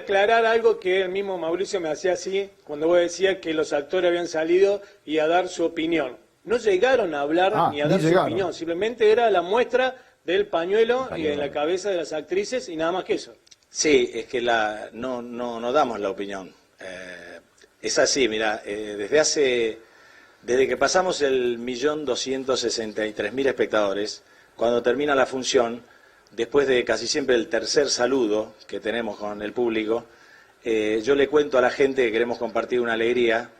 aclarar algo que el mismo Mauricio me hacía así, cuando vos decías que los actores habían salido y a dar su opinión. No llegaron a hablar ni a dar su opinión, simplemente era la muestra del pañuelo y en la cabeza de las actrices y nada más que eso. Sí, es que no damos la opinión. Es así, mira, desde que pasamos el 1.263.000 espectadores, cuando termina la función, después de casi siempre el tercer saludo que tenemos con el público, yo le cuento a la gente que queremos compartir una alegría,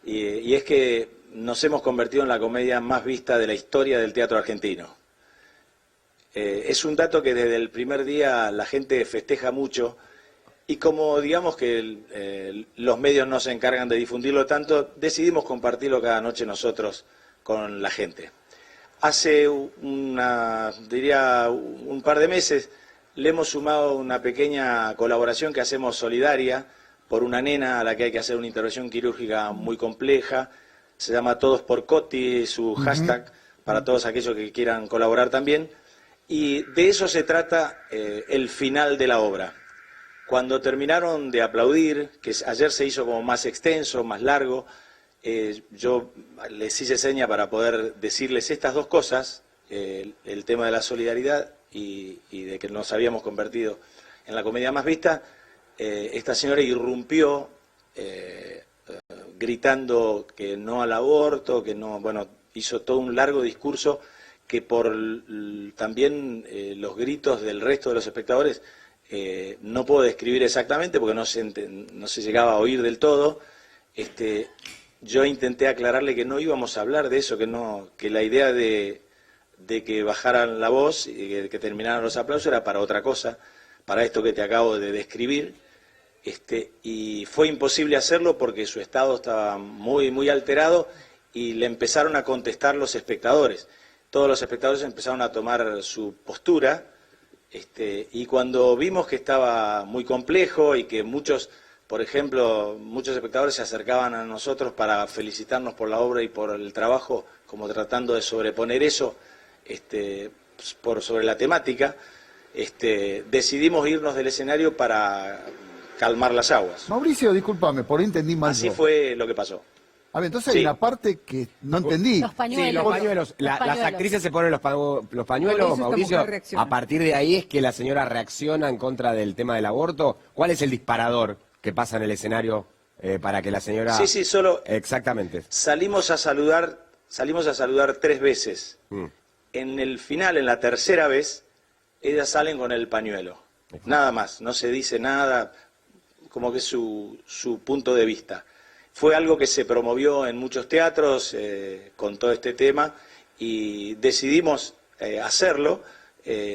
y es que nos hemos convertido en la comedia más vista de la historia del teatro argentino. Es un dato que desde el primer día la gente festeja mucho, y como digamos que los medios no se encargan de difundirlo tanto, decidimos compartirlo cada noche nosotros con la gente. Hace un par de meses le hemos sumado una pequeña colaboración que hacemos solidaria por una nena a la que hay que hacer una intervención quirúrgica muy compleja. Se llama Todos por Coti, su hashtag, para todos aquellos que quieran colaborar también. Y de eso se trata el final de la obra. Cuando terminaron de aplaudir, que ayer se hizo como más extenso, más largo, yo les hice seña para poder decirles estas dos cosas, el tema de la solidaridad y de que nos habíamos convertido en la comedia más vista. Esta señora irrumpió gritando que no al aborto, que no, bueno, hizo todo un largo discurso que por también los gritos del resto de los espectadores no puedo describir exactamente porque no se llegaba a oír del todo. Yo intenté aclararle que no íbamos a hablar de eso, que la idea de que bajaran la voz y que terminaran los aplausos era para otra cosa, para esto que te acabo de describir, y fue imposible hacerlo porque su estado estaba muy, muy alterado y le empezaron a contestar los espectadores. Todos los espectadores empezaron a tomar su postura, y cuando vimos que estaba muy complejo y que muchos espectadores se acercaban a nosotros para felicitarnos por la obra y por el trabajo, como tratando de sobreponer eso sobre la temática, decidimos irnos del escenario para calmar las aguas. Mauricio, discúlpame, por ahí entendí mal. Así fue lo que pasó. A ver, entonces hay una parte que no entendí. Los pañuelos. Sí, los pañuelos. Las actrices se ponen los pañuelos, Mauricio. A partir de ahí es que la señora reacciona en contra del tema del aborto. ¿Cuál es el disparador que pasa en el escenario para que la señora... Sí, solo... Exactamente. Salimos a saludar 3 veces. En el final, en la tercera vez, ellas salen con el pañuelo. Nada más, no se dice nada, como que es su punto de vista. Fue algo que se promovió en muchos teatros con todo este tema y decidimos hacerlo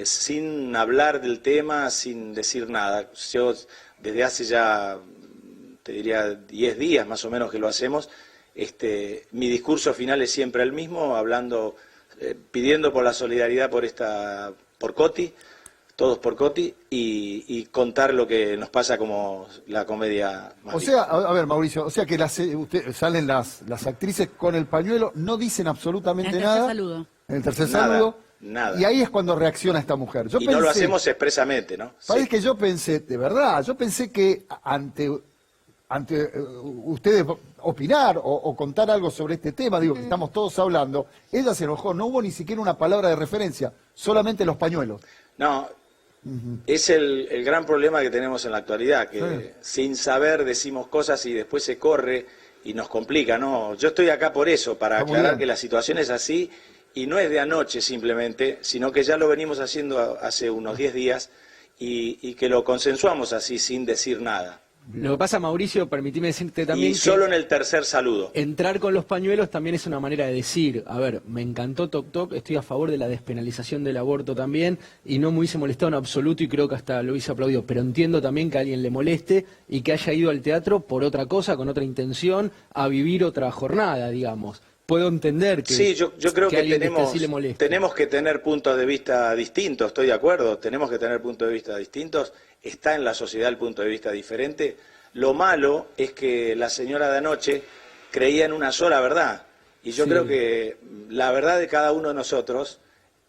sin hablar del tema, sin decir nada. Yo desde hace ya, te diría, 10 días más o menos que lo hacemos. Mi discurso final es siempre el mismo, hablando, pidiendo por la solidaridad por Coti, todos por Coti, y contar lo que nos pasa como la comedia más vista. A ver, Mauricio, o sea que salen las actrices con el pañuelo, no dicen absolutamente nada. Saludo. En el tercer saludo. Nada. Y ahí es cuando reacciona esta mujer. Y no lo hacemos expresamente, ¿no? Parece que yo pensé, de verdad, que ante ustedes opinar o contar algo sobre este tema, digo, que estamos todos hablando, ella se enojó, no hubo ni siquiera una palabra de referencia, solamente los pañuelos. No, es el gran problema que tenemos en la actualidad, que sin saber decimos cosas y después se corre y nos complica, ¿no? Yo estoy acá por eso, para aclarar que la situación es así y no es de anoche simplemente, sino que ya lo venimos haciendo hace unos 10 días y que lo consensuamos así sin decir nada. Lo que pasa, Mauricio, permitime decirte también y solo en el tercer saludo. Entrar con los pañuelos también es una manera de decir, a ver, me encantó Toc Toc, estoy a favor de la despenalización del aborto también, y no me hubiese molestado en absoluto, y creo que hasta lo hubiese aplaudido, pero entiendo también que a alguien le moleste y que haya ido al teatro por otra cosa, con otra intención, a vivir otra jornada, digamos. Puedo entender que sí, yo creo que tenemos que tener puntos de vista distintos, estoy de acuerdo, tenemos que tener puntos de vista distintos, está en la sociedad el punto de vista diferente. Lo malo es que la señora de anoche creía en una sola verdad, y yo creo que la verdad de cada uno de nosotros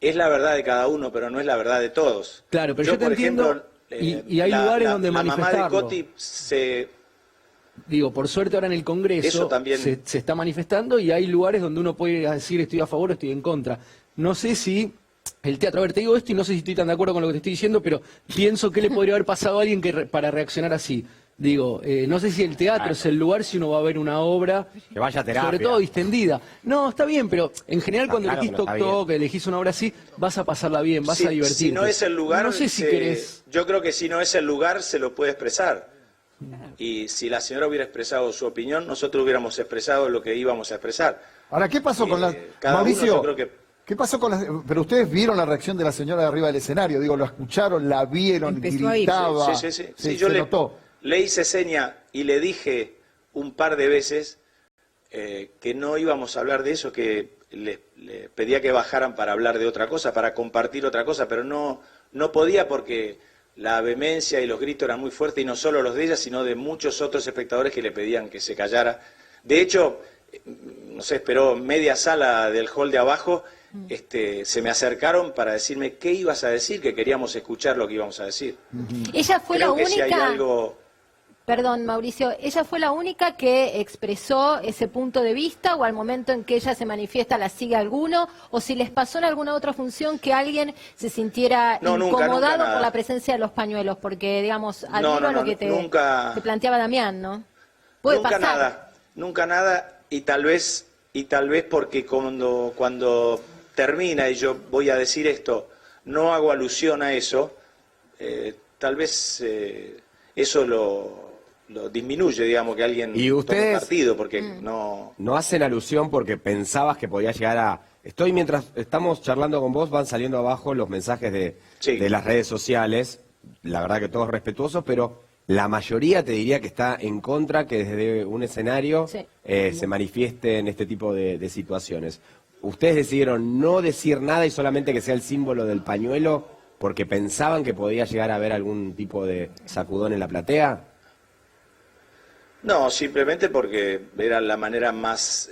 es la verdad de cada uno, pero no es la verdad de todos. Claro, pero yo te por ejemplo, y hay lugares donde manifestarlo. La mamá de Coti se... Digo, por suerte ahora en el Congreso también... se está manifestando y hay lugares donde uno puede decir estoy a favor o estoy en contra. No sé si el teatro, a ver, te digo esto y no sé si estoy tan de acuerdo con lo que te estoy diciendo, pero pienso que le podría haber pasado a alguien para reaccionar así. Digo, no sé si el teatro es el lugar, si uno va a ver una obra, que vaya a terapia, sobre todo distendida. No, está bien, pero en general cuando claro, elegís Tok, elegís una obra así, vas a pasarla bien, vas a divertirte. Si no es el lugar, no sé si querés... yo creo que si no es el lugar, se lo puede expresar. Y si la señora hubiera expresado su opinión, nosotros hubiéramos expresado lo que íbamos a expresar. Ahora, ¿qué pasó con la... Mauricio, ¿qué pasó con la... Pero ustedes vieron la reacción de la señora de arriba del escenario, digo, lo escucharon, la vieron, gritaba, sí, yo notó. Le hice seña y le dije un par de veces que no íbamos a hablar de eso, que le pedía que bajaran para hablar de otra cosa, para compartir otra cosa, pero no podía porque la vehemencia y los gritos eran muy fuertes, y no solo los de ella, sino de muchos otros espectadores que le pedían que se callara. De hecho, no sé, esperó media sala del hall de abajo, se me acercaron para decirme qué ibas a decir, que queríamos escuchar lo que íbamos a decir. Ella fue la única... Si hay algo... Perdón, Mauricio, ¿ella fue la única que expresó ese punto de vista o al momento en que ella se manifiesta la sigue alguno? ¿O si les pasó en alguna otra función que alguien se sintiera incomodado por la presencia de los pañuelos? Porque, digamos, adhiero a lo que te planteaba Damián, ¿no? Puede pasar. Nunca nada, y tal vez porque cuando termina y yo voy a decir esto, no hago alusión a eso, tal vez eso lo disminuye, digamos, que alguien tome partido, porque no hacen alusión porque pensabas que podía llegar a... Mientras estamos charlando con vos, van saliendo abajo los mensajes de las redes sociales, la verdad que todos respetuosos, pero la mayoría te diría que está en contra que desde un escenario se manifieste en este tipo de situaciones. ¿Ustedes decidieron no decir nada y solamente que sea el símbolo del pañuelo porque pensaban que podía llegar a haber algún tipo de sacudón en la platea? No, simplemente porque era la manera más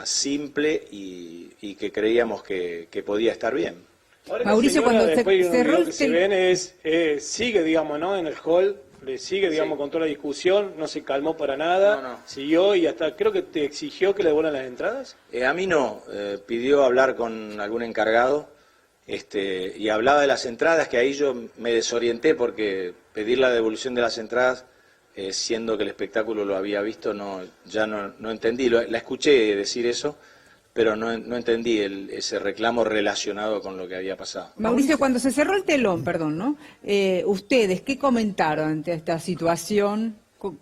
simple y que creíamos que podía estar bien. Ahora Mauricio, cuando cerró lo que se ven sigue, digamos, ¿no? En el hall, le sigue, digamos, con toda la discusión, no se calmó para nada, siguió y hasta creo que te exigió que le devuelvan las entradas. A mí no, pidió hablar con algún encargado y hablaba de las entradas, que ahí yo me desorienté porque pedir la devolución de las entradas, siendo que el espectáculo lo había visto, ya no entendí. La escuché decir eso, pero no entendí ese reclamo relacionado con lo que había pasado. Mauricio, cuando se cerró el telón, perdón, ¿no? ¿Ustedes qué comentaron ante esta situación?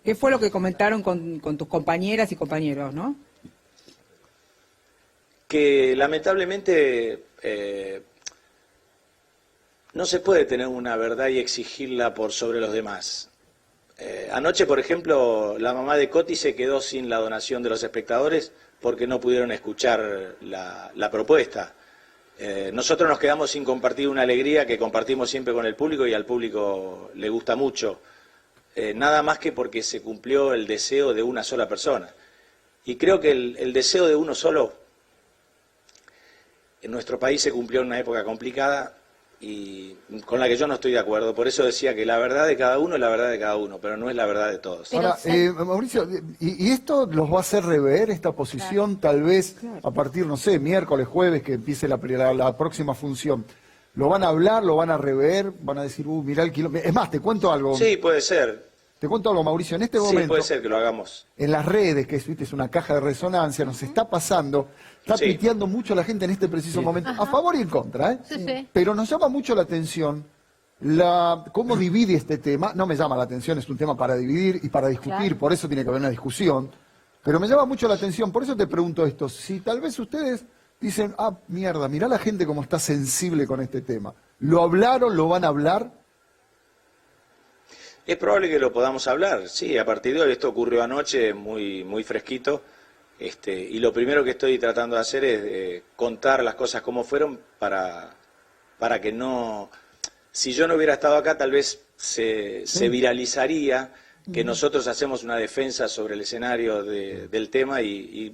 ¿Qué fue lo que comentaron con tus compañeras y compañeros, no? Que lamentablemente no se puede tener una verdad y exigirla por sobre los demás. Anoche, por ejemplo, la mamá de Coti se quedó sin la donación de los espectadores porque no pudieron escuchar la propuesta. Nosotros nos quedamos sin compartir una alegría que compartimos siempre con el público y al público le gusta mucho. Nada más que porque se cumplió el deseo de una sola persona. Y creo que el deseo de uno solo en nuestro país se cumplió en una época complicada y con la que yo no estoy de acuerdo. Por eso decía que la verdad de cada uno es la verdad de cada uno, pero no es la verdad de todos. Ahora, Mauricio, ¿y esto los va a hacer rever esta posición tal vez a partir, no sé, miércoles, jueves, que empiece la próxima función? ¿Lo van a hablar, lo van a rever, van a decir, mirá el kilómetro? Es más, te cuento algo. Sí, puede ser. Te cuento algo, Mauricio, en este momento... Sí, puede ser que lo hagamos. En las redes, que es una caja de resonancia, nos está pasando, está piteando mucho la gente en este preciso momento, a favor y en contra, pero nos llama mucho la atención cómo divide este tema. No me llama la atención, es un tema para dividir y para discutir, por eso tiene que haber una discusión, pero me llama mucho la atención, por eso te pregunto esto, si tal vez ustedes dicen, mierda, mirá la gente cómo está sensible con este tema, ¿lo hablaron, lo van a hablar? Es probable que lo podamos hablar, sí, a partir de hoy. Esto ocurrió anoche, muy fresquito, y lo primero que estoy tratando de hacer es contar las cosas como fueron para que no... Si yo no hubiera estado acá, tal vez se viralizaría que nosotros hacemos una defensa sobre el escenario del tema y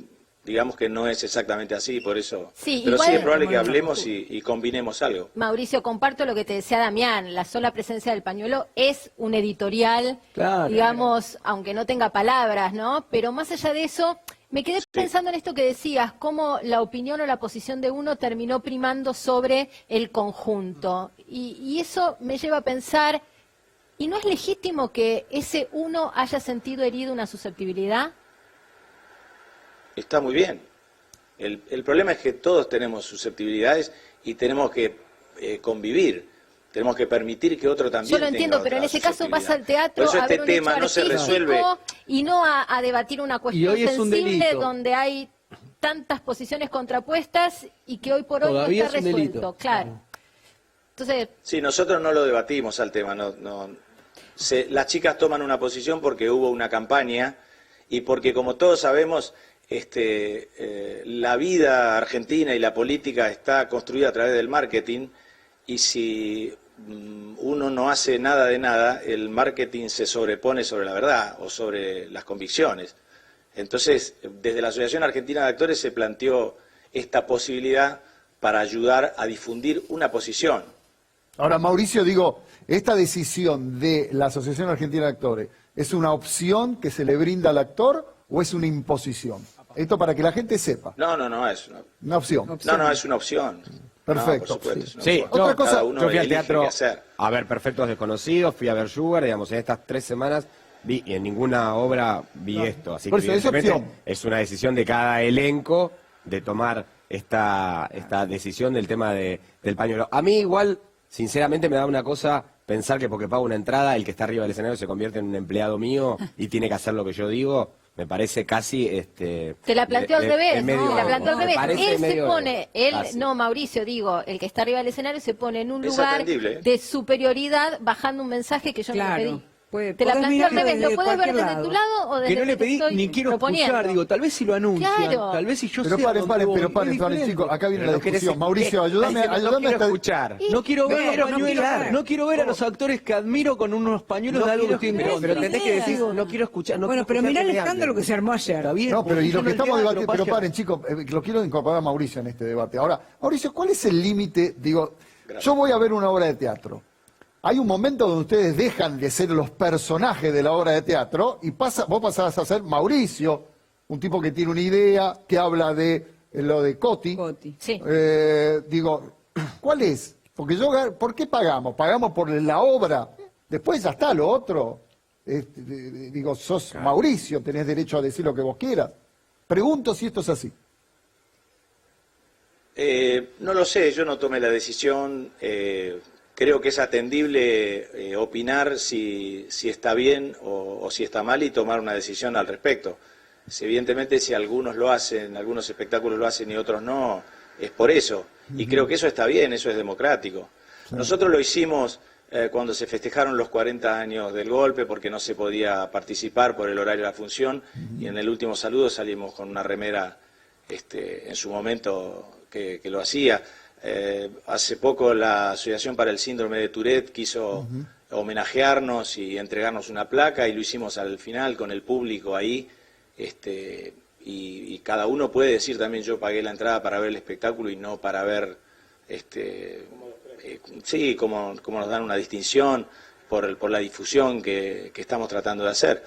digamos que no es exactamente así, por eso. Sí, pero igual, sí es probable que hablemos y combinemos algo. Mauricio, comparto lo que te decía Damián, la sola presencia del pañuelo es un editorial, Claro, digamos, aunque no tenga palabras, ¿no? Pero más allá de eso, me quedé pensando en esto que decías, cómo la opinión o la posición de uno terminó primando sobre el conjunto. Y eso me lleva a pensar, ¿y no es legítimo que ese uno haya sentido herido una susceptibilidad? Está muy bien. El problema es que todos tenemos susceptibilidades y tenemos que convivir. Tenemos que permitir que otro también Yo lo entiendo, pero en ese caso pasa al teatro Por eso a ver este un tema hecho no se artístico resuelve. y no a debatir una cuestión hoy es un sensible delito. donde hay tantas posiciones contrapuestas y que hoy por hoy Todavía no está es un delito. resuelto. Claro. Entonces, Sí, nosotros no lo debatimos al tema. Las chicas toman una posición porque hubo una campaña y porque, como todos sabemos, la vida argentina y la política está construida a través del marketing, y si uno no hace nada de nada, el marketing se sobrepone sobre la verdad o sobre las convicciones. Entonces, desde la Asociación Argentina de Actores se planteó esta posibilidad para ayudar a difundir una posición. Ahora, Mauricio, digo, esta decisión de la Asociación Argentina de Actores, ¿es una opción que se le brinda al actor o es una imposición? Esto para que la gente sepa. No, es Una opción. No, es una opción. Perfecto. No, por supuesto, es una Sí, opción. Otra cosa, Cada uno yo fui al elige teatro qué hacer. a ver Perfectos Desconocidos, fui a ver Sugar, digamos, en estas 3 semanas vi, y en ninguna obra vi esto. Así Por que eso, es evidentemente opción. es una decisión de cada elenco de tomar esta decisión del tema del pañuelo. A mí igual, sinceramente, me da una cosa pensar que porque pago una entrada, el que está arriba del escenario se convierte en un empleado mío y tiene que hacer lo que yo digo. Me parece casi... te la planteó al revés, medio- ¿no? Te la planteó al me revés. parece Él se medio pone, fácil. no, Mauricio, digo, el que está arriba del escenario se pone en un Es lugar atendible. de superioridad bajando un mensaje que yo no le Claro. pedí. Te Te la planteó al revés, ¿lo puedes ver cualquier desde tu lado o desde Que no le el que pedí estoy ni quiero proponiendo? escuchar, digo, tal vez si lo anuncian, Claro. tal vez si yo Pero sé paren, a dónde voy, paren, es diferente. chicos, acá viene Pero la no querés- discusión. Mauricio, ayúdame no a quiero esta... escuchar. No quiero ver Pero a no pañuelos, mirar. no quiero ver a los actores que admiro con unos pañuelos de algo que estoy en pero contra. entendés que decís, no quiero escuchar. No Bueno, quiero pero escuchar mirá el que me escándalo hablen. que se armó ayer. Está bien, No, pero y lo que funciona el estamos teatro, debatiendo, pero vaya. paren, chicos, lo quiero incorporar a Mauricio en este debate. Ahora, Mauricio, ¿cuál es el límite? Digo, yo voy a ver una obra de teatro. Hay un momento donde ustedes dejan de ser los personajes de la obra de teatro y vos pasás a ser Mauricio, un tipo que tiene una idea, que habla de lo de Coti. Sí. Digo, ¿cuál es? Porque ¿por qué pagamos? ¿Pagamos por la obra? Después ya está lo otro. Digo, sos Mauricio, tenés derecho a decir lo que vos quieras. Pregunto si esto es así. No lo sé, yo no tomé la decisión. Creo que es atendible opinar si está bien o si está mal y tomar una decisión al respecto. Evidentemente, si algunos lo hacen, algunos espectáculos lo hacen y otros no, es por eso. Y creo que eso está bien, eso es democrático. Nosotros lo hicimos cuando se festejaron los 40 años del golpe, porque no se podía participar por el horario de la función, y en el último saludo salimos con una remera en su momento que lo hacía. Hace poco la Asociación para el Síndrome de Tourette quiso homenajearnos y entregarnos una placa, y lo hicimos al final con el público ahí, y cada uno puede decir también: yo pagué la entrada para ver el espectáculo y no para ver, sí, como nos dan una distinción por la difusión que estamos tratando de hacer.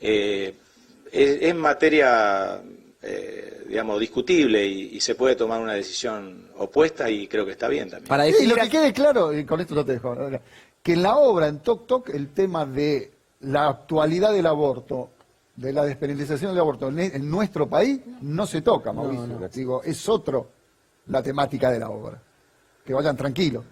Es materia digamos, discutible y se puede tomar una decisión opuesta, y creo que está bien también. Para Sí, decir, lo que quede claro, y con esto no te dejo, que en la obra, en Toc Toc, el tema de la actualidad del aborto, de la despenalización del aborto en nuestro país, no se toca, Mauricio. No. Digo, es otro la temática de la obra. Que vayan tranquilos.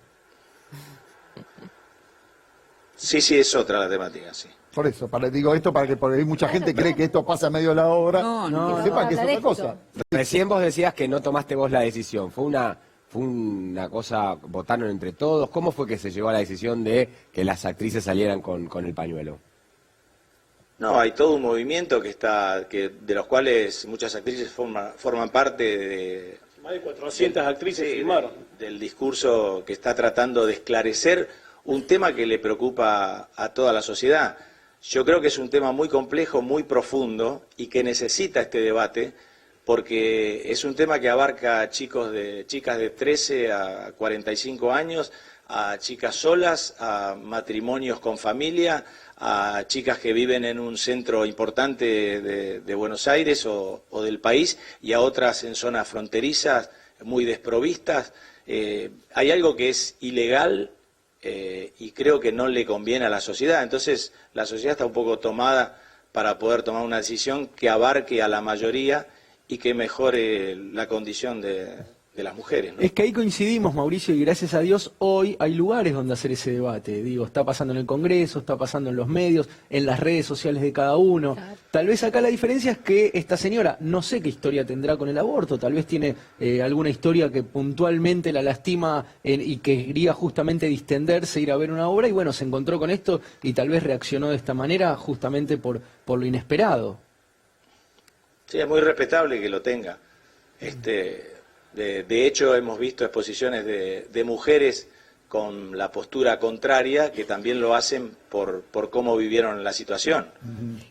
Sí, es otra la temática, sí. Por eso, digo esto para que porque hay mucha gente cree que esto pasa en medio de la obra. No, que sepan que es habla de otra esto. cosa. recién vos decías que no tomaste vos la decisión. Fue una cosa, votaron entre todos. ¿Cómo fue que se llegó a la decisión de que las actrices salieran con el pañuelo? No, hay todo un movimiento de los cuales muchas actrices forman parte de... Más de 400 actrices Sí, firmaron. del discurso que está tratando de esclarecer un tema que le preocupa a toda la sociedad. Yo creo que es un tema muy complejo, muy profundo, y que necesita este debate, porque es un tema que abarca a chicas de 13 a 45 años, a chicas solas, a matrimonios con familia, a chicas que viven en un centro importante de Buenos Aires o del país, y a otras en zonas fronterizas muy desprovistas. Hay algo que es ilegal y creo que no le conviene a la sociedad. Entonces la sociedad está un poco tomada para poder tomar una decisión que abarque a la mayoría y que mejore la condición de las mujeres, ¿no? Es que ahí coincidimos, Mauricio, y gracias a Dios hoy hay lugares donde hacer ese debate. Digo, está pasando en el Congreso, está pasando en los medios, en las redes sociales de cada uno. Claro. Tal vez acá la diferencia es que esta señora, no sé qué historia tendrá con el aborto, tal vez tiene alguna historia que puntualmente la lastima y que quería justamente distenderse, ir a ver una obra, y bueno, se encontró con esto y tal vez reaccionó de esta manera justamente por lo inesperado. Sí, es muy respetable que lo tenga. De hecho, hemos visto exposiciones de mujeres con la postura contraria que también lo hacen por cómo vivieron la situación.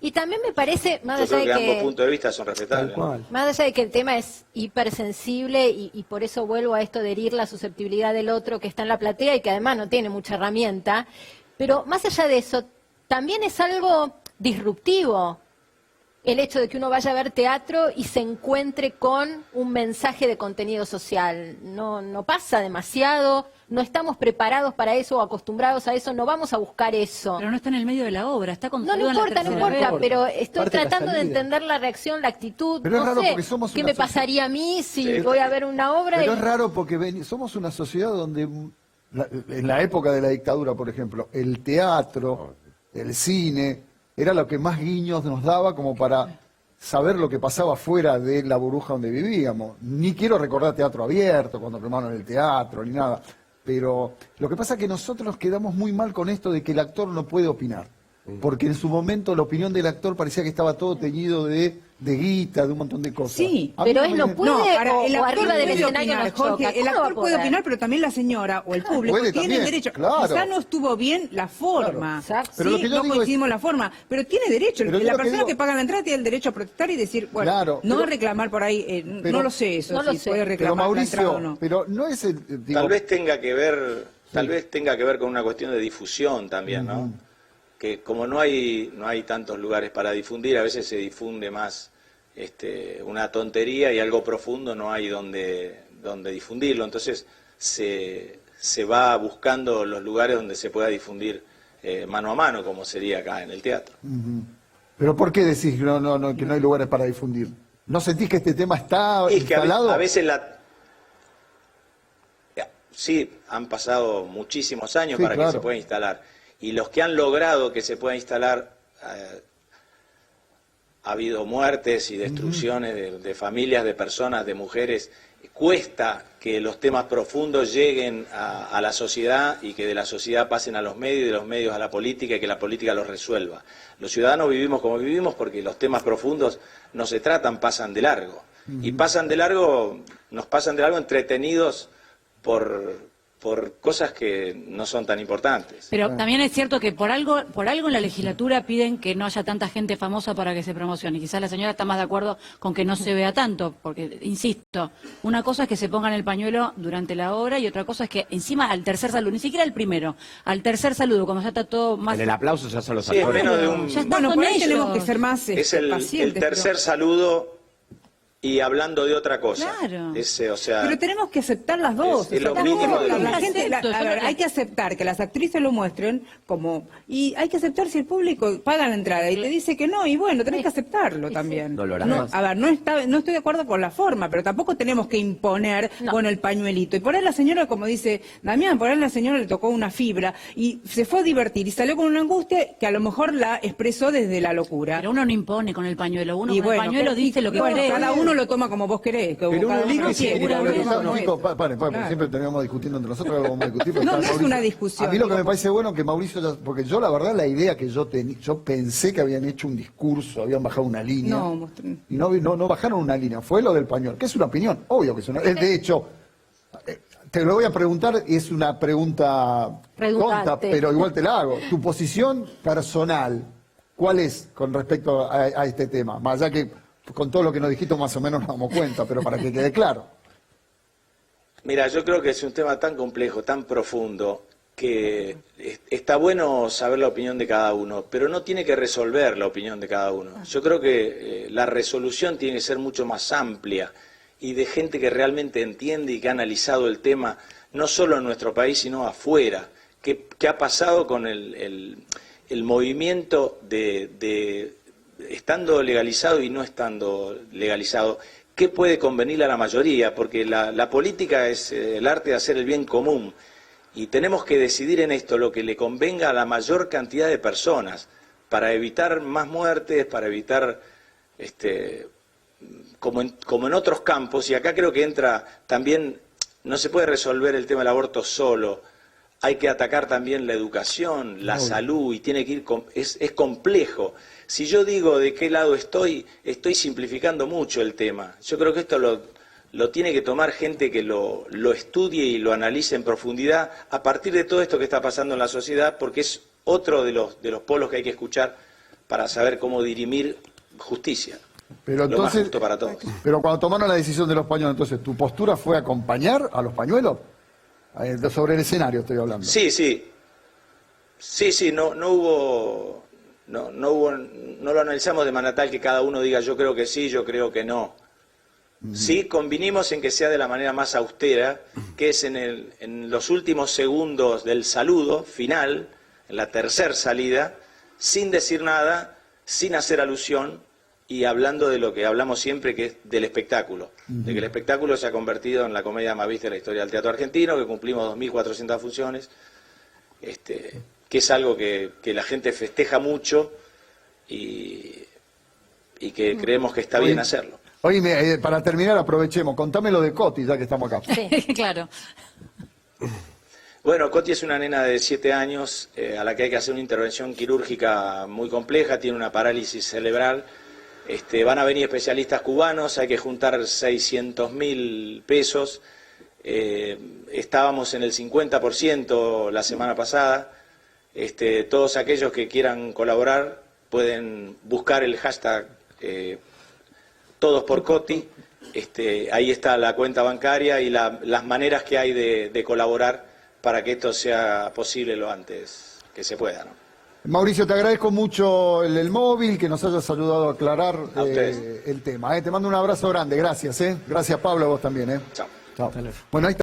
Y también me parece, más allá de que ambos puntos de vista son respetables, ¿no? Más allá de que el tema es hipersensible y por eso vuelvo a esto de herir la susceptibilidad del otro que está en la platea y que además no tiene mucha herramienta, pero más allá de eso, también es algo disruptivo el hecho de que uno vaya a ver teatro y se encuentre con un mensaje de contenido social. No pasa demasiado, no estamos preparados para eso o acostumbrados a eso, no vamos a buscar eso. Pero no está en el medio de la obra, está con no importa, pero estoy tratando de entender la reacción, la actitud. Pero no es raro sé porque somos qué me pasaría a mí si voy a ver una obra. Pero es raro porque somos una sociedad donde, en la época de la dictadura, por ejemplo, el teatro, el cine, era lo que más guiños nos daba como para saber lo que pasaba fuera de la burbuja donde vivíamos. Ni quiero recordar Teatro Abierto, cuando filmaron el teatro, ni nada. Pero lo que pasa es que nosotros nos quedamos muy mal con esto de que el actor no puede opinar. Porque en su momento la opinión del actor parecía que estaba todo teñido de guita, de un montón de cosas. Sí, pero él no puede, o arriba del escenario nos choca. Jorge, el actor puede opinar, pero también la señora o el público tiene derecho. Claro. Quizá no estuvo bien la forma. Claro. Pero lo que yo no coincidimos la forma, pero tiene derecho. La persona que paga la entrada tiene el derecho a protestar y decir, bueno, claro, no a reclamar por ahí, no lo sé eso, no si puede reclamar pero Mauricio, la entrada o no. Pero no es tal vez tenga que ver con una cuestión de difusión también, ¿no? Que como no hay tantos lugares para difundir, a veces se difunde más una tontería y algo profundo no hay donde difundirlo. Entonces se va buscando los lugares donde se pueda difundir mano a mano, como sería acá en el teatro. ¿Pero por qué decís que no hay lugares para difundir? ¿No sentís que este tema está instalado? A veces sí, han pasado muchísimos años para que se pueda instalar. Y los que han logrado que se pueda instalar, ha habido muertes y destrucciones de familias, de personas, de mujeres. Cuesta que los temas profundos lleguen a la sociedad y que de la sociedad pasen a los medios y de los medios a la política y que la política los resuelva. Los ciudadanos vivimos como vivimos porque los temas profundos no se tratan, pasan de largo. Y nos pasan de largo entretenidos por cosas que no son tan importantes. Pero también es cierto que por algo en la legislatura piden que no haya tanta gente famosa para que se promocione. Quizás la señora está más de acuerdo con que no se vea tanto, porque, insisto, una cosa es que se pongan el pañuelo durante la obra y otra cosa es que encima al tercer saludo, ni siquiera el primero, al tercer saludo, cuando ya está todo más... En el aplauso ya son los actores. Ya bueno, por ahí tenemos que ser más es el tercer saludo... Y hablando de otra cosa. Claro. Pero tenemos que aceptar las dos. Hay que aceptar que las actrices lo muestren y hay que aceptar si el público paga la entrada y te dice que no, y bueno, tenés que aceptarlo también. No estoy de acuerdo con la forma, pero tampoco tenemos que imponer, el pañuelito. Y por ahí la señora, como dice Damián, por ahí la señora le tocó una fibra y se fue a divertir y salió con una angustia que a lo mejor la expresó desde la locura. Pero uno no impone con el pañuelo, uno con el pañuelo dice lo que cree. Cada uno lo toma como vos querés. Siempre terminamos discutiendo entre nosotros, lo vamos a discutir. No es una discusión. A mí lo que me parece bueno que Mauricio, porque yo la verdad la idea que yo pensé que habían hecho un discurso, habían bajado una línea. Y no bajaron una línea, fue lo del pañuelo, que es una opinión, obvio que es una. De hecho, te lo voy a preguntar, es una pregunta tonta, pero igual te la hago. Tu posición personal, ¿cuál es con respecto a este tema? Más allá que con todo lo que nos dijiste más o menos nos damos cuenta, pero para que quede claro. Mira, yo creo que es un tema tan complejo, tan profundo, que está bueno saber la opinión de cada uno, pero no tiene que resolver la opinión de cada uno. Yo creo que la resolución tiene que ser mucho más amplia y de gente que realmente entiende y que ha analizado el tema, no solo en nuestro país, sino afuera. ¿Qué ha pasado con el movimiento de estando legalizado y no estando legalizado? ¿Qué puede convenirle a la mayoría? Porque la política es el arte de hacer el bien común. Y tenemos que decidir en esto lo que le convenga a la mayor cantidad de personas para evitar más muertes, para evitar, como en otros campos, y acá creo que entra también, no se puede resolver el tema del aborto solo, hay que atacar también la educación, la salud, y tiene que ir, es complejo. Si yo digo de qué lado estoy simplificando mucho el tema. Yo creo que esto lo tiene que tomar gente que lo estudie y lo analice en profundidad a partir de todo esto que está pasando en la sociedad, porque es otro de los polos que hay que escuchar para saber cómo dirimir justicia. Pero lo entonces, más justo para todos. Pero cuando tomaron la decisión de los pañuelos, entonces, ¿tu postura fue acompañar a los pañuelos? Sobre el escenario estoy hablando. Sí, no lo analizamos de manera tal que cada uno diga yo creo que sí, yo creo que no. Sí, convinimos en que sea de la manera más austera, que es en los últimos segundos del saludo final, en la tercera salida, sin decir nada, sin hacer alusión y hablando de lo que hablamos siempre, que es del espectáculo. De que el espectáculo se ha convertido en la comedia más vista de la historia del teatro argentino, que cumplimos 2.400 funciones, que es algo que la gente festeja mucho y que creemos que está bien hacerlo. Oye, para terminar, aprovechemos, contame lo de Coti, ya que estamos acá. Sí, claro. Bueno, Coti es una nena de 7 años a la que hay que hacer una intervención quirúrgica muy compleja, tiene una parálisis cerebral. Van a venir especialistas cubanos, hay que juntar 600.000 pesos. Estábamos en el 50% la semana pasada. Todos aquellos que quieran colaborar pueden buscar el hashtag Todos por Coti. Ahí está la cuenta bancaria y las maneras que hay de colaborar para que esto sea posible lo antes que se pueda, ¿no? Mauricio, te agradezco mucho el móvil, que nos hayas ayudado a aclarar el tema. Te mando un abrazo grande, gracias. Gracias, Pablo, a vos también. Chao. Chao. Bueno, ahí está.